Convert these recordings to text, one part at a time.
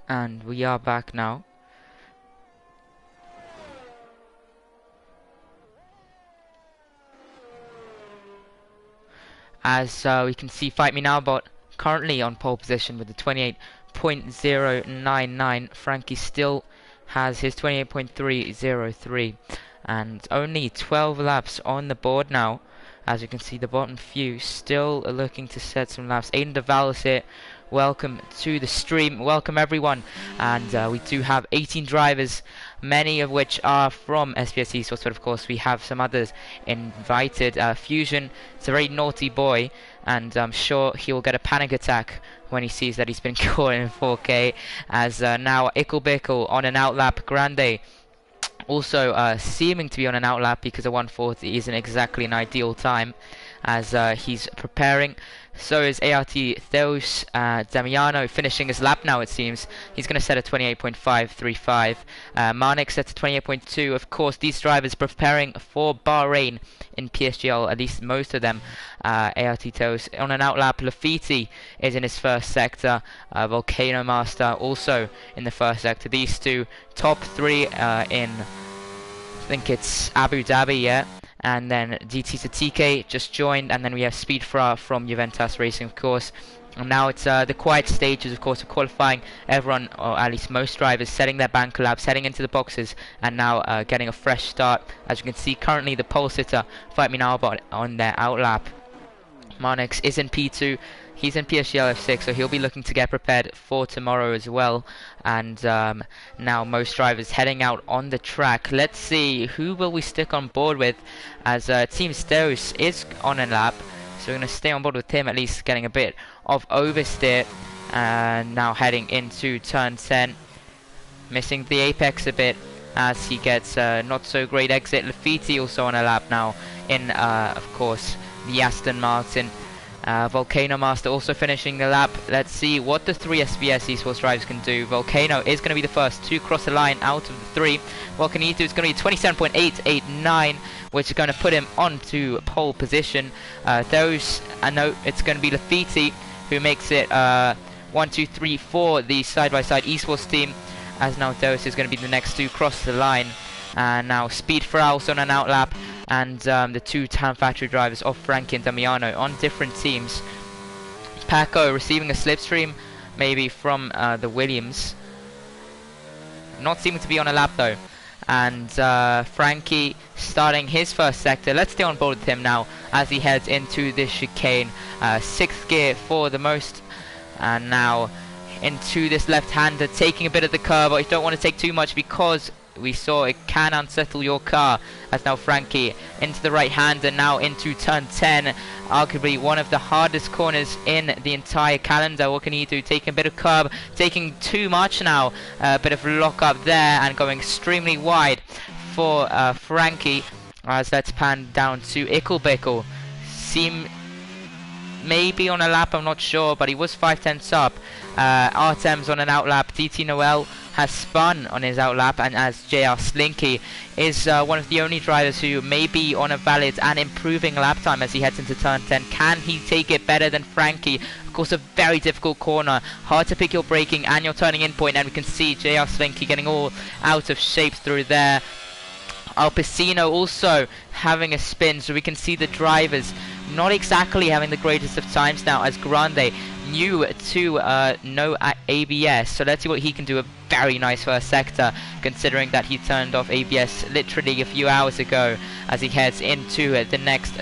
And we are back now. As we can see Fight Me Now bot currently on pole position with the 28.099. Frankie still has his 28.303 and only 12 laps on the board now. As you can see, the bottom few still looking to set some laps. Aiden DeVal is here. Welcome to the stream. Welcome everyone. And we do have 18 drivers, many of which are from SBS Esports, but of course we have some others invited. Fusion is a very naughty boy, and I'm sure he will get a panic attack when he sees that he's been caught in 4K. As now Ickle Bickle on an outlap. Grande also seeming to be on an outlap because a 140 isn't exactly an ideal time as he's preparing. So is ART Theos Damiano finishing his lap now, it seems. He's going to set a 28.535. Marnik sets a 28.2. Of course, these drivers preparing for Bahrain in PSGL, at least most of them. ART Theos on an outlap. Lafiti is in his first sector. Volcano Master also in the first sector. These two top three in, I think it's Abu Dhabi, yeah. And then DT Satike just joined, and then we have Speed Fra from Juventus Racing, of course. And now it's the quiet stages, of course, of qualifying. Everyone, or at least most drivers, setting their bank laps, heading into the boxes, and now getting a fresh start. As you can see, currently the pole sitter, Fight Me Now bot, on their outlap. Marnix is in P2. He's in PSGL F6, so he'll be looking to get prepared for tomorrow as well. And now most drivers heading out on the track. Let's see, who will we stick on board with, as Team Steus is on a lap. So we're going to stay on board with him, at least getting a bit of oversteer. And now heading into turn 10. Missing the apex a bit as he gets not so great exit. Lafiti also on a lap now in, of course, the Aston Martin. Volcano Master also finishing the lap. Let's see what the three SBS Esports drivers can do. Volcano is going to be the first to cross the line out of the three. What can he do? It's going to be 27.889, which is going to put him onto pole position. Those, I know it's going to be Lafiti who makes it 1, 2, 3, 4, the side-by-side Esports team, as now Those is going to be the next to cross the line. And now Speed for also on an outlap, and the two Town Factory drivers of Frankie and Damiano on different teams. Paco receiving a slipstream, maybe from the Williams. Not seeming to be on a lap though. And Frankie starting his first sector. Let's stay on board with him now as he heads into this chicane. 6th gear for the most. And now into this left-hander, taking a bit of the curve, but you don't want to take too much because we saw it can unsettle your car. As now Frankie into the right-hander, now into turn 10, arguably one of the hardest corners in the entire calendar. What can he do? Taking a bit of curb, taking too much now, a bit of lock up there, and going extremely wide for Frankie. As let's pan down to Ickle Bickle. Seem maybe on a lap, I'm not sure, but he was 5/10 up. Artem's on an outlap. DT Noel has spun on his outlap, and as JR Slinky is one of the only drivers who may be on a valid and improving lap time as he heads into turn 10. Can he take it better than Frankie? Of course, a very difficult corner, hard to pick your braking and your turning in point, and we can see JR Slinky getting all out of shape through there. Alpecino also having a spin, so we can see the drivers not exactly having the greatest of times now, as Grande new to no ABS, so let's see what he can do. A very nice first sector, considering that he turned off ABS literally a few hours ago, as he heads into the next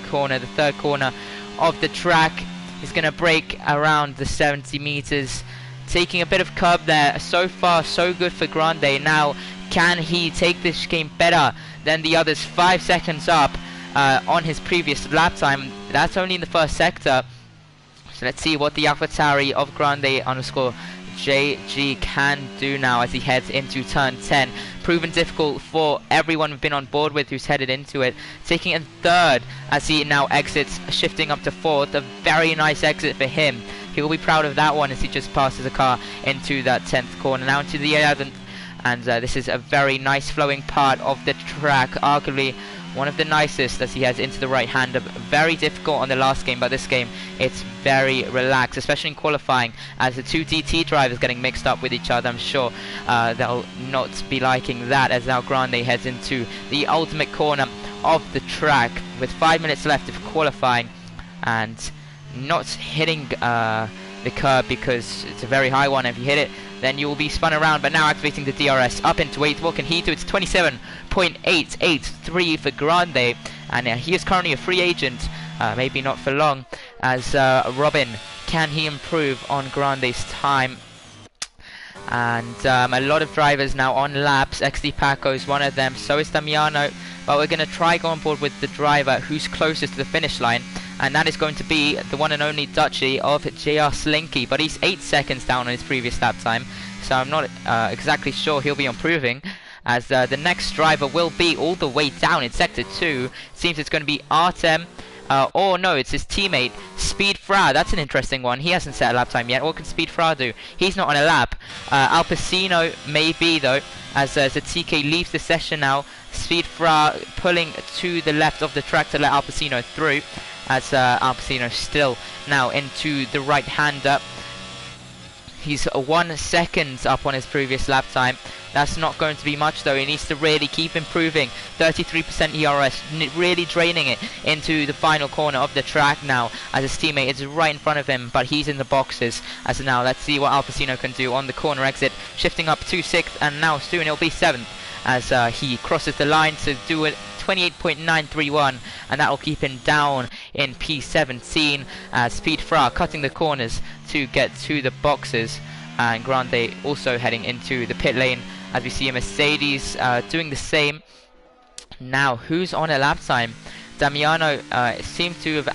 corner, the third corner of the track. He's going to brake around the 70 meters, taking a bit of curb there. So far so good for Grande. Now can he take this game better than the others? 5 seconds up on his previous lap time. That's only in the first sector. So let's see what the AlphaTauri of Grande underscore JG can do now as he heads into turn 10. Proven difficult for everyone we've been on board with who's headed into it. Taking in third as he now exits, shifting up to fourth. A very nice exit for him. He will be proud of that one as he just passes a car into that 10th corner. Now into the 11th. And this is a very nice flowing part of the track. Arguably one of the nicest as he heads into the right hander. Very difficult on the last game, but this game it's very relaxed, especially in qualifying, as the two DT drivers getting mixed up with each other. I'm sure they'll not be liking that, as now Grande heads into the ultimate corner of the track with 5 minutes left of qualifying, and not hitting the curb because it's a very high one. If you hit it, then you will be spun around. But now activating the DRS up into 8th. What can he do? It's 27.883 for Grande, and he is currently a free agent, maybe not for long, as Robin, can he improve on Grande's time? And a lot of drivers now on laps. XD Paco is one of them, so is Damiano, but we're going to try go on board with the driver who's closest to the finish line, and that is going to be the one and only Dutchie of JR Slinky, but he's 8 seconds down on his previous lap time, so I'm not exactly sure he'll be improving, as the next driver will be all the way down in Sector 2. It seems it's going to be Artem, or no, it's his teammate, Speed Fra. That's an interesting one. He hasn't set a lap time yet. What can Speed Fra do? He's not on a lap. Alpacino maybe, though, as TK leaves the session now. Speed Fra pulling to the left of the track to let Alpacino through, as Alpacino still now into the right-hander. He's 1 second up on his previous lap time. That's not going to be much, though. He needs to really keep improving. 33% ERS, really draining it into the final corner of the track now, as his teammate is right in front of him, but he's in the boxes. As now, let's see what Alpacino can do on the corner exit, shifting up to 6th, and now soon it'll be 7th, as he crosses the line to do it. 28.931, and that will keep him down in P17, as Speed Fra cutting the corners to get to the boxes, and Grande also heading into the pit lane, as we see a Mercedes doing the same. Now, who's on a lap time? Damiano seems to have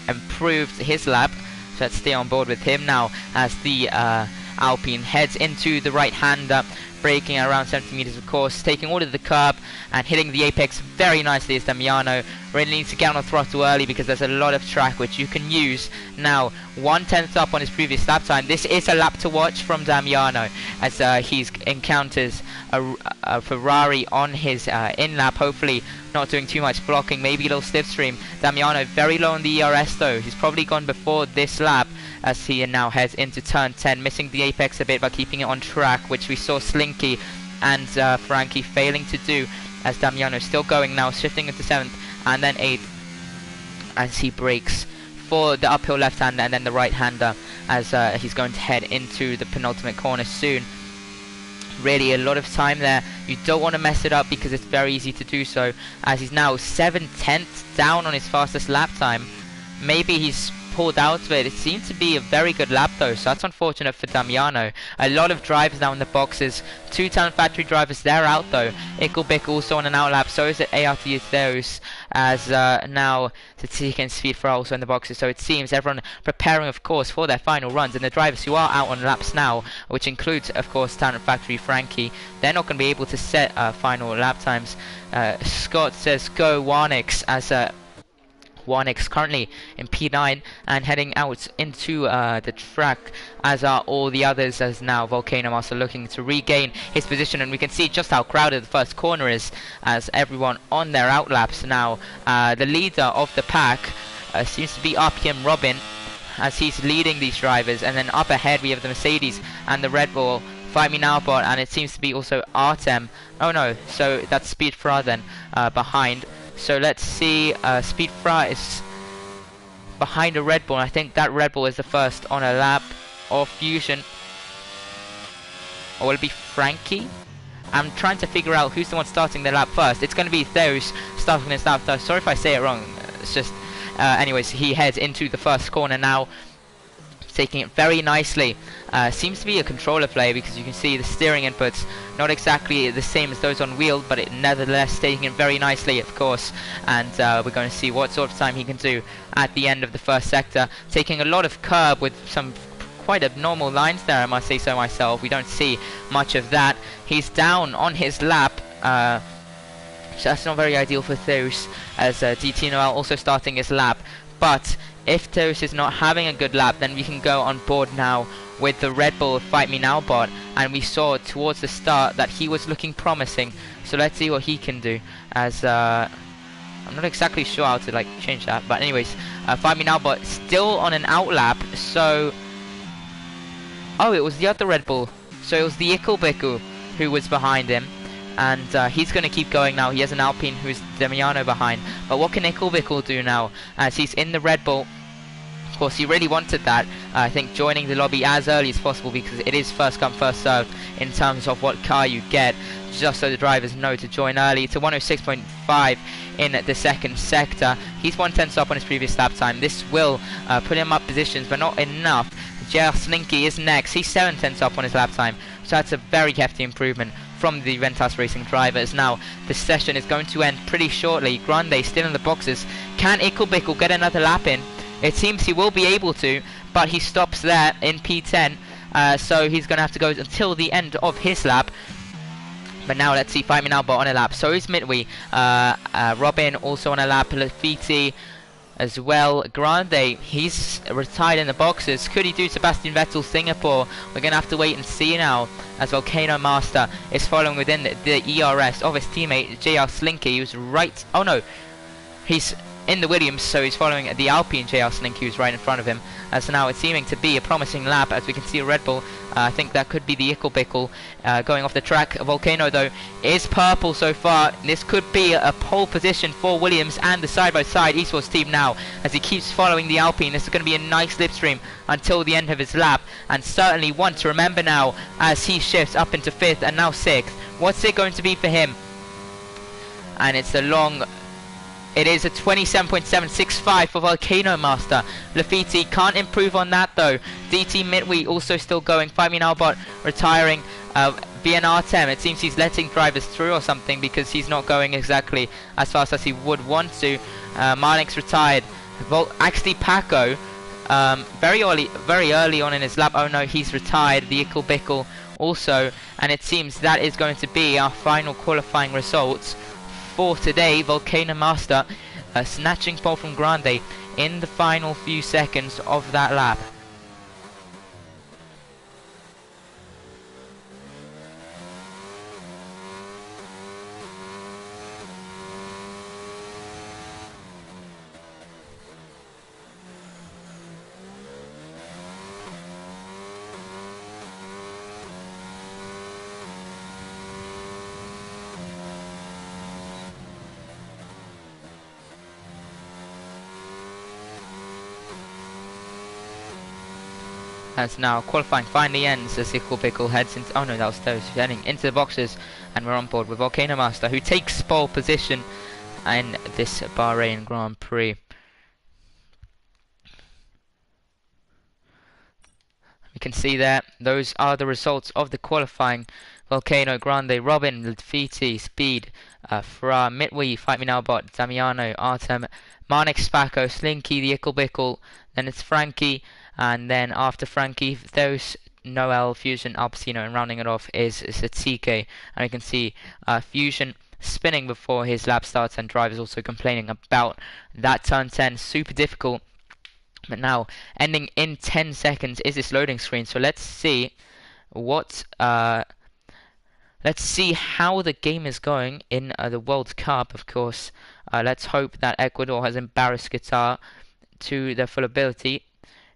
improved his lap, so let's stay on board with him now, as the Alpine heads into the right-hander, braking at around 70 meters, of course, taking all of the curb and hitting the apex very nicely as Damiano. Really needs to get on the throttle early because there's a lot of track which you can use. Now, 1/10 up on his previous lap time. This is a lap to watch from Damiano, as he encounters a Ferrari on his in-lap, hopefully not doing too much blocking, maybe a little slipstream. Damiano very low on the ERS, though. He's probably gone before this lap, as he now heads into turn 10, missing the apex a bit but keeping it on track, which we saw Slinky and Frankie failing to do, as Damiano still going now, shifting into 7th and then 8th, as he brakes for the uphill left-hander and then the right-hander, as he's going to head into the penultimate corner soon. Really a lot of time there. You don't want to mess it up because it's very easy to do so, as he's now 7/10 down on his fastest lap time. Maybe he's pulled out of it. It seemed to be a very good lap, though, so that's unfortunate for Damiano. A lot of drivers now in the boxes. 2 Talent Factory drivers, they're out, though. Icklebick also on an out lap, so is it ART Theos, as now Tzatziki and Speed for also in the boxes. So it seems everyone preparing, of course, for their final runs, and the drivers who are out on laps now, which includes, of course, Talent Factory Frankie, they're not going to be able to set final lap times. Scott says go Warnix, as Warnix currently in P9 and heading out into the track, as are all the others, as now Volcano Master looking to regain his position, and we can see just how crowded the first corner is, as everyone on their outlaps now. The leader of the pack seems to be RPM Robin, as he's leading these drivers, and then up ahead we have the Mercedes and the Red Bull Fight Me Now bot, and it seems to be also Artem. Oh no, so that's Speed Fra then behind. So let's see, Speed Fra is behind a Red Bull. I think that Red Bull is the first on a lap, or Fusion. Or will it be Frankie? I'm trying to figure out who's the one starting the lap first. It's going to be Theos starting this lap first. Sorry if I say it wrong. It's just, anyways, he heads into the first corner now, taking it very nicely. Seems to be a controller play, because you can see the steering inputs not exactly the same as those on wheel, but it nevertheless taking it very nicely, of course. And we're going to see what sort of time he can do at the end of the first sector, taking a lot of curb with some quite abnormal lines there, I must say so myself. We don't see much of that. He's down on his lap, so that's not very ideal for Theos, as DT Noel also starting his lap. But if Theos is not having a good lap, then we can go on board now with the Red Bull Fight Me Now bot, and we saw towards the start that he was looking promising, so let's see what he can do, as I'm not exactly sure how to like change that, but anyways, Find Me Now, but still on an out lap. So, oh, it was the other Red Bull. So it was the Icklebickle who was behind him, and he's going to keep going now. He has an Alpine who's Damiano behind. But what can Icklebickle do now as he's in the Red Bull? Of course, he really wanted that. I think joining the lobby as early as possible, because it is first come, first served in terms of what car you get, just so the drivers know to join early. It's a 106.5 in the second sector. He's 1/10 up on his previous lap time. This will put him up positions, but not enough. JR Slinky is next. He's 7/10 up on his lap time, so that's a very hefty improvement from the Ventas Racing drivers. Now, the session is going to end pretty shortly. Grande still in the boxes. Can Icklebickle get another lap in? It seems he will be able to, but he stops there in P10, so he's going to have to go until the end of his lap. But now let's see, Find Me Now but on a lap. So is Mitwi, Robin also on a lap, Lafiti as well. Grande, he's retired in the boxes. Could he do Sebastian Vettel Singapore? We're going to have to wait and see now, as Volcano Master is following within the ERS of his teammate JR Slinky, who's right, oh no, he's in the Williams, so he's following the Alpine JR Slinky, who's right in front of him. As now it's seeming to be a promising lap, as we can see a Red Bull. I think that could be the Icklebickle going off the track. Volcano, though, is purple so far. This could be a pole position for Williams and the side-by-side esports team now, as he keeps following the Alpine. This is going to be a nice slipstream until the end of his lap, and certainly one to remember now as he shifts up into 5th and now 6th. What's it going to be for him? And it's a long... It is a 27.765 for Volcano Master. Lafiti can't improve on that though. DT Mitwi also still going. Find Me Now but retiring. BNR Tem, it seems he's letting drivers through or something, because he's not going exactly as fast as he would want to. Marnix retired. Actually Paco, very early on in his lap. Oh no, he's retired. The Icklebickle also, and it seems that is going to be our final qualifying results for today. Volcano Master snatching pole from Grande in the final few seconds of that lap. As now qualifying finally ends as Icklebickle heads into... Oh no, that was Toast heading into the boxes, and we're on board with Volcano Master, who takes pole position in this Bahrain Grand Prix. You can see there, those are the results of the qualifying. Volcano, Grande, Robin, Lafiti, Speed, Fra, Mitwi, Fight Me Now Bot, Damiano, Artem, Marnix, Spaco, Slinky, the Icklebickle, then it's Frankie, and then after Frankie, those Noel, Fusion, Alpacino, and rounding it off is Satike. And you can see Fusion spinning before his lap starts, and drivers also complaining about that turn 10, super difficult. But now, ending in 10 seconds is this loading screen. So let's see what... let's see how the game is going in the World Cup, of course. Let's hope that Ecuador has embarrassed Qatar to their full ability.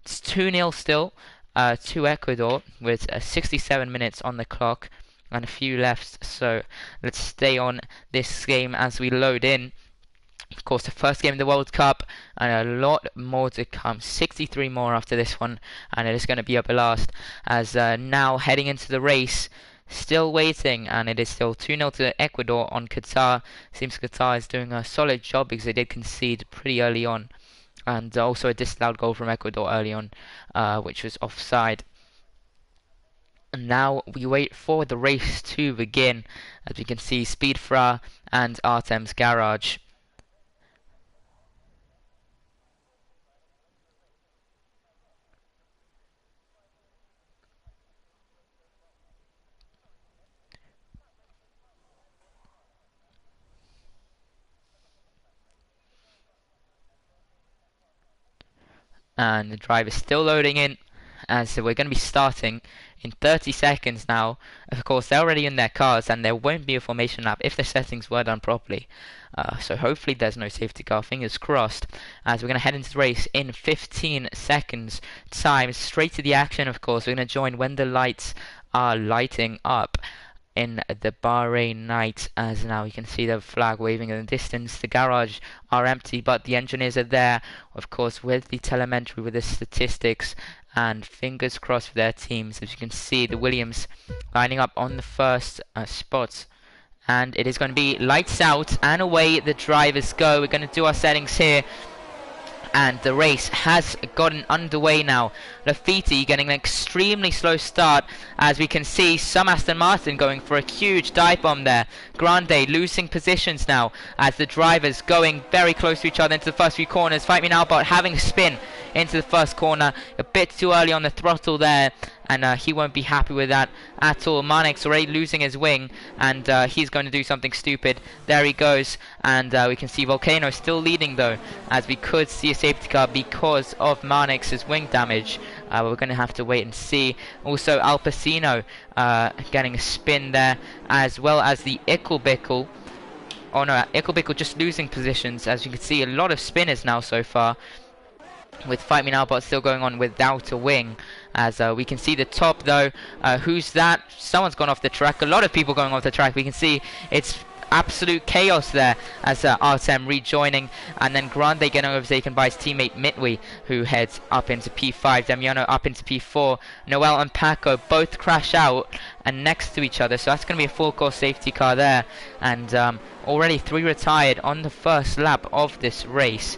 It's 2-0 still to Ecuador, with 67 minutes on the clock and a few left. So let's stay on this game as we load in. Of course, the first game of the World Cup, and a lot more to come. 63 more after this one, and it is going to be a blast. As now heading into the race, still waiting, and it is still 2-0 to Ecuador on Qatar. Seems Qatar is doing a solid job, because they did concede pretty early on, and also a disallowed goal from Ecuador early on, which was offside. And now we wait for the race to begin, as we can see Speed Fra and Artem's Garage. And the drive is still loading in. as we're going to be starting in 30 seconds now. Of course, they're already in their cars, and there won't be a formation lap if the settings were done properly. So hopefully there's no safety car, fingers crossed, as we're going to head into the race in 15 seconds time. Straight to the action, of course. We're going to join when the lights are lighting up in the Bahrain night, as now you can see the flag waving in the distance. The garage are empty, but the engineers are there, of course, with the telemetry, with the statistics, and fingers crossed for their teams. As you can see, the Williams lining up on the first spots, and it is going to be lights out and away the drivers go. We're going to do our settings here, and the race has gotten underway now. Lafitte getting an extremely slow start, as we can see some Aston Martin going for a huge dive bomb there. Grande losing positions now as the drivers going very close to each other into the first few corners. Fight Me Now Bot having a spin into the first corner, a bit too early on the throttle there, and he won't be happy with that at all. Manik's already losing his wing, and he's going to do something stupid. There he goes, and we can see Volcano still leading though, as we could see a safety car because of Manik's wing damage. We're going to have to wait and see. Also Al Pacino getting a spin there, as well as the Icklebickle. Oh no, Icklebickle just losing positions. As you can see, a lot of spinners now so far, with Fight Me Now Bot still going on without a wing. As we can see the top though, who's that? Someone's gone off the track. A lot of people going off the track. We can see it's absolute chaos there, as Artem rejoining, and then Grande getting overtaken by his teammate Mitwi, who heads up into P5, Damiano up into P4. Noel and Paco both crash out and next to each other, so that's going to be a full course safety car there, and already 3 retired on the first lap of this race.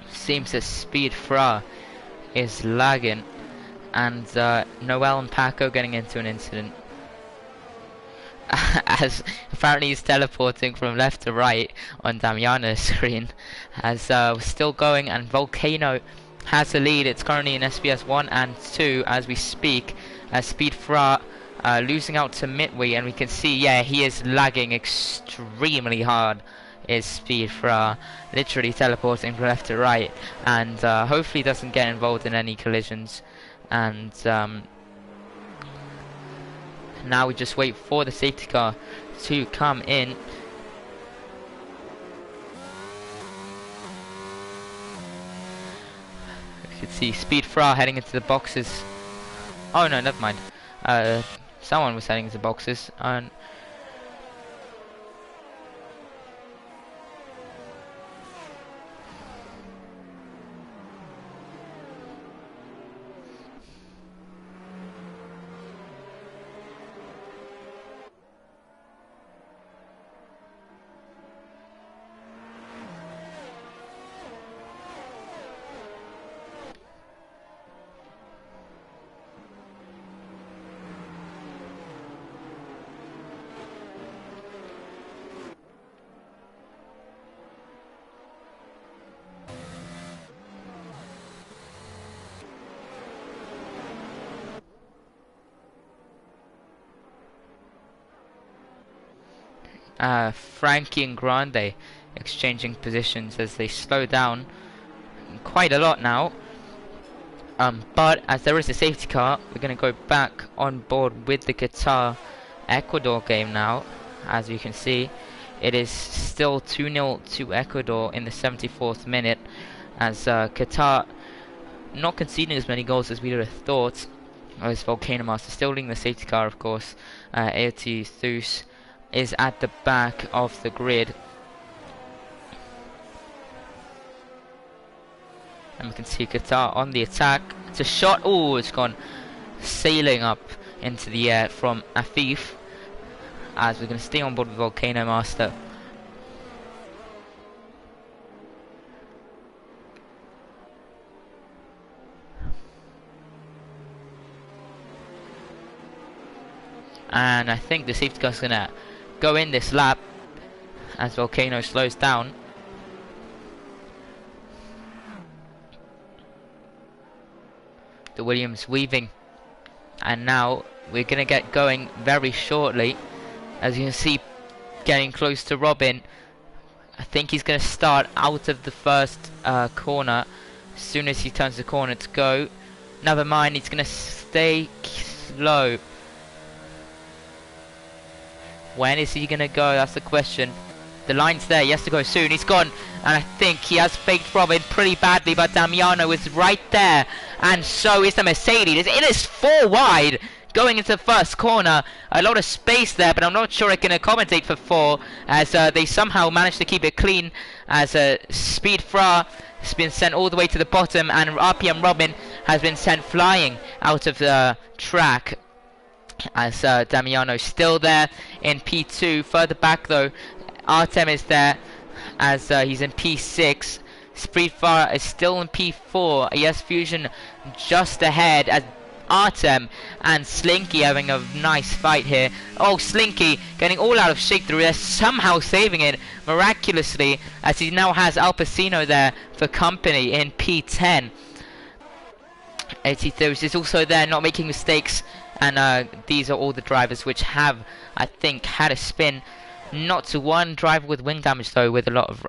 Seems that Speed Fra is lagging, and Noel and Paco getting into an incident. As apparently he's teleporting from left to right on Damiano's screen, as we're still going, and Volcano has the lead. It's currently in SBS 1 and 2 as we speak, as Speed Fra losing out to Mitwi, and we can see, yeah, he is lagging extremely hard. Is Speed Fra literally teleporting from left to right, and hopefully doesn't get involved in any collisions. And now we just wait for the safety car to come in. You can see Speed Fra heading into the boxes. Oh no, never mind. Someone was heading into boxes, and Frankie and Grande exchanging positions as they slow down quite a lot now. But as there is a safety car, we're going to go back on board with the Qatar-Ecuador game now. As you can see, it is still 2-0 to Ecuador in the 74th minute, as Qatar not conceding as many goals as we would have thought. As Volcano Master still leading the safety car, of course. AOT Thus is at the back of the grid. And we can see Qatar on the attack. It's a shot. Oh, it's gone sailing up into the air from Afif. As we're going to stay on board with Volcano Master. And I think the safety car is going to go in this lap as Volcano slows down. The Williams weaving, and now we're going to get going very shortly. As you can see, getting close to Robin. I think he's going to start out of the first corner as soon as he turns the corner to go. Never mind, he's going to stay slow. When is he going to go? That's the question. The line's there, he has to go soon. He's gone, and I think he has faked Robin pretty badly, but Damiano is right there, and so is the Mercedes. It is 4 wide going into the first corner. A lot of space there, but I'm not sure I can accommodate for 4, as they somehow managed to keep it clean, as Speed Fra has been sent all the way to the bottom, and RPM Robin has been sent flying out of the track. As Damiano still there in P2. Further back though, Artem is there as he's in P6. Spreedfire is still in P4. ES Fusion just ahead as Artem and Slinky having a nice fight here. Oh, Slinky getting all out of shape through there, somehow saving it miraculously as he now has Al Pacino there for company in P10. 83 is also there, not making mistakes, and these are all the drivers which have, I think, had a spin. Not to one driver with wing damage though, with a lot of